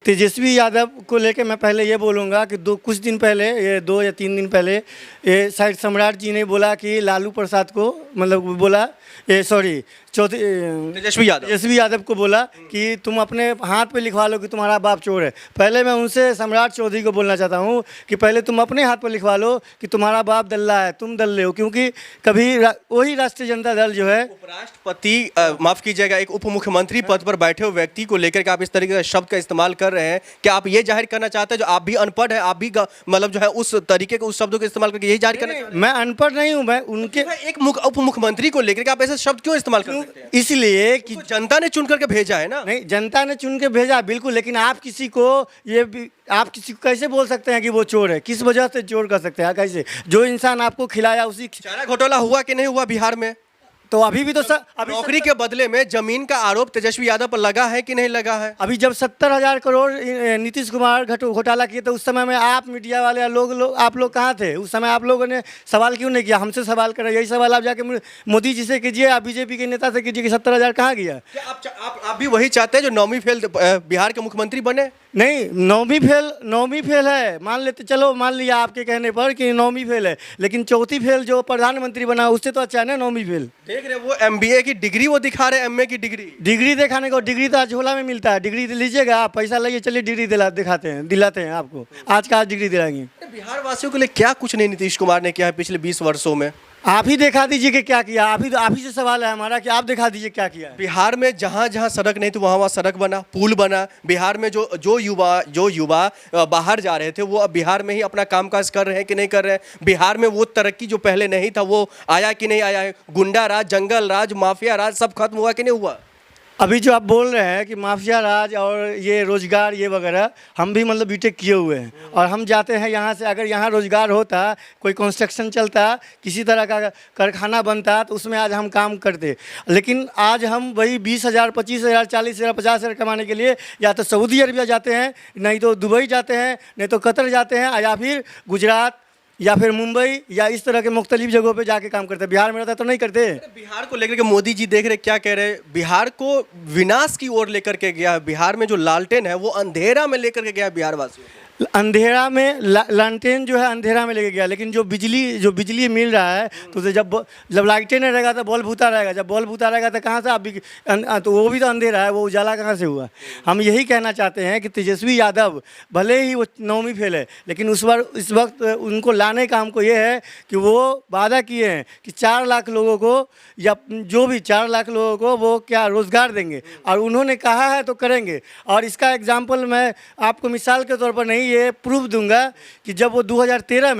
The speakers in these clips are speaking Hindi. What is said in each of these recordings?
तेजस्वी यादव को लेके मैं पहले ये बोलूँगा कि कुछ दिन पहले, ये 2 या 3 दिन पहले, ये शायद सम्राट जी ने बोला कि लालू प्रसाद को, मतलब बोला, ये सॉरी तेजस्वी यादव को बोला कि तुम अपने हाथ पे लिखवा लो कि तुम्हारा बाप चोर है। पहले मैं उनसे सम्राट चौधरी को बोलना चाहता हूँ कि पहले तुम अपने हाथ पर लिखवा लो कि तुम्हारा बाप दल्ला है, तुम दल्ले हो, क्योंकि कभी वही राष्ट्रीय जनता दल जो है, उपराष्ट्रपति माफ कीजिएगा, एक उप मुख्यमंत्री पद पर बैठे हुए व्यक्ति को लेकर के आप इस तरीके का शब्द का इस्तेमाल कर रहे हैं, क्या आप ये जाहिर करना चाहते हैं जो आप भी अनपढ़ है, आप भी मतलब जो है उस तरीके के उस शब्दों का इस्तेमाल करके यही जाहिर करना? मैं अनपढ़ नहीं हूँ, मैं उनके एक उप मुख्यमंत्री को लेकर के आप ऐसे शब्द क्यों इस्तेमाल कर सकते हैं? इसलिए कि जनता ने चुन करके भेजा है ना। नहीं, जनता ने चुन के भेजा बिल्कुल, लेकिन आप किसी को आप किसी को कैसे बोल सकते हैं कि वो चोर है? किस वजह से चोर कर सकते हैं? कैसे? जो इंसान आपको खिलाया उसी चारा घोटाला हुआ कि नहीं हुआ बिहार में? तो अभी भी तो अभी नौकरी के बदले में जमीन का आरोप तेजस्वी यादव पर लगा है कि नहीं लगा है? अभी जब 70,000 करोड़ नीतीश कुमार घोटाला किए तो उस समय में आप मीडिया वाले आप लोग कहाँ थे? उस समय आप लोगों ने सवाल क्यों नहीं किया? हमसे सवाल करें, यही सवाल आप जाके मोदी जी से कीजिए, आप बीजेपी के नेता से कीजिए कि 70,000 कहाँ गया? आप भी वही चाहते हैं जो 9वीं फेल बिहार के मुख्यमंत्री बने? नहीं, 9वीं फेल है, मान लेते, चलो मान लिया आपके कहने पर कि 9वीं फेल है, लेकिन 4थी फेल जो प्रधानमंत्री बना उससे तो अच्छा है ना 9वीं फेल। देख रहे वो MBA की डिग्री वो दिखा रहे, MA की डिग्री दिखाने को, डिग्री तो आज झोला में मिलता है। डिग्री लीजिएगा आप, पैसा लाइए, चलिए डिग्री दिलाते हैं आपको। आज का आज डिग्री दिलाएंगे। बिहार वासियों के लिए क्या कुछ नहीं नीतीश कुमार ने किया है पिछले 20 वर्षों में? आप ही दिखा दीजिए कि क्या किया। आप ही से सवाल है हमारा कि आप दिखा दीजिए क्या किया है। बिहार में जहाँ जहाँ सड़क नहीं थी वहाँ सड़क बना, पुल बना। बिहार में जो युवा बाहर जा रहे थे वो अब बिहार में ही अपना कामकाज कर रहे हैं कि नहीं कर रहे हैं? बिहार में वो तरक्की जो पहले नहीं था वो आया कि नहीं आया है? गुंडा राज, जंगल राज, माफिया राज सब खत्म हुआ कि नहीं हुआ? अभी जो आप बोल रहे हैं कि माफिया राज और ये रोजगार ये वगैरह, हम भी मतलब बीटेक किए हुए हैं और हम जाते हैं यहाँ से। अगर यहाँ रोजगार होता, कोई कंस्ट्रक्शन चलता, किसी तरह का कारखाना बनता तो उसमें आज हम काम करते। लेकिन आज हम वही 20,000, 25,000, 40,000, 50,000 कमाने के लिए या तो सऊदी अरबिया जाते हैं, नहीं तो दुबई जाते हैं, नहीं तो कतर जाते हैं, या फिर गुजरात या फिर मुंबई या इस तरह के मुख्तलिफ जगहों पे जाके काम करते हैं। बिहार में रहता तो नहीं करते। बिहार को लेकर के मोदी जी देख रहे क्या कह रहे हैं? बिहार को विनाश की ओर लेकर के गया है। बिहार में जो लालटेन है वो अंधेरा में लेकर के गया बिहार वासियों को। अंधेरा में लालटेन जो है अंधेरा में लेके गया, लेकिन जो बिजली मिल रहा है तो जब लाइटें नहीं रहेगा तो बल्ब भूता रहेगा, जब बल्ब भूता रहेगा तो कहाँ से आप तो वो भी तो अंधेरा है, वो उजाला कहाँ से हुआ? हम यही कहना चाहते हैं कि तेजस्वी यादव भले ही वो 9वीं फेल है, लेकिन इस वक्त उनको लाने का हमको ये है कि वो वादा किए हैं कि 4 लाख लोगों को, या जो भी 4 लाख लोगों को वो क्या रोज़गार देंगे, और उन्होंने कहा है तो करेंगे। और इसका एग्जाम्पल मैं आपको मिसाल के तौर पर नहीं, ये प्रूफ दूंगा कि जब वो 2013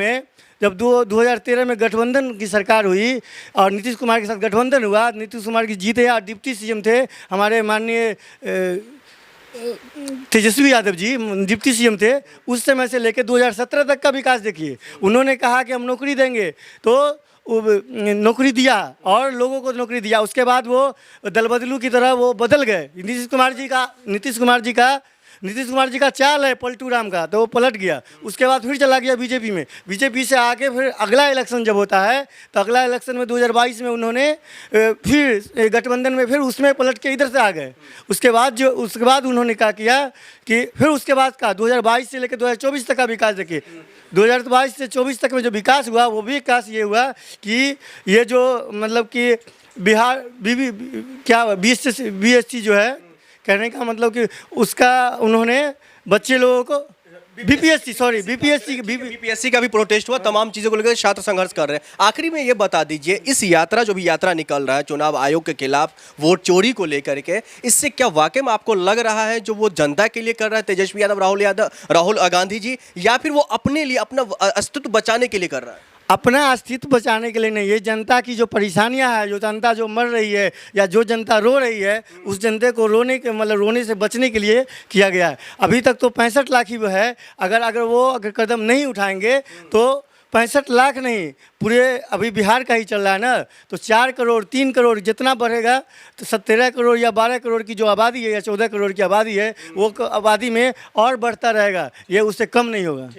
में गठबंधन की सरकार हुई और नीतीश कुमार के साथ गठबंधन हुआ, नीतीश कुमार की जीत है और डिप्टी CM थे हमारे माननीय तेजस्वी यादव जी, डिप्टी CM थे। उस समय से लेकर 2017 तक का विकास देखिए। उन्होंने कहा कि हम नौकरी देंगे तो नौकरी दिया और लोगों को नौकरी दिया। उसके बाद वो दल बदलू की तरह वो बदल गए। नीतीश कुमार जी का चाल है पलटू राम का, तो वो पलट गया। उसके बाद फिर चला गया बीजेपी में। बीजेपी से आके फिर अगला इलेक्शन जब होता है तो अगला इलेक्शन में 2022 में उन्होंने फिर गठबंधन में फिर उसमें पलट के इधर से आ गए। उसके बाद उन्होंने क्या किया कि फिर उसके बाद का 2022 से लेकर 2024 तक का विकास देखिए। 2022 से 24 तक में जो विकास हुआ वो भी विकास ये हुआ कि ये जो मतलब कि बिहार BSC जो है, कहने का मतलब कि उसका उन्होंने बच्चे लोगों को बीपीएससी का भी प्रोटेस्ट हुआ। तमाम चीज़ों को लेकर छात्र संघर्ष कर रहे हैं। आखिरी में ये बता दीजिए, इस यात्रा जो भी यात्रा निकल रहा है चुनाव आयोग के खिलाफ वोट चोरी को लेकर के, इससे क्या वाकई में आपको लग रहा है जो वो जनता के लिए कर रहा है तेजस्वी यादव, राहुल गांधी जी, या फिर वो अपने लिए अपना अस्तित्व बचाने के लिए कर रहा है? अपना अस्तित्व बचाने के लिए नहीं, ये जनता की जो परेशानियां है, जो जनता जो मर रही है या जो जनता रो रही है, उस जनता को रोने से बचने के लिए किया गया है। अभी तक तो 65 लाख ही है। अगर वो कदम नहीं उठाएंगे तो 65 लाख नहीं, पूरे अभी बिहार का ही चल रहा है ना, तो 4 करोड़ 3 करोड़ जितना बढ़ेगा तो 17 करोड़ या 12 करोड़ की जो आबादी है या 14 करोड़ की आबादी है, वो आबादी में और बढ़ता रहेगा, ये उससे कम नहीं होगा।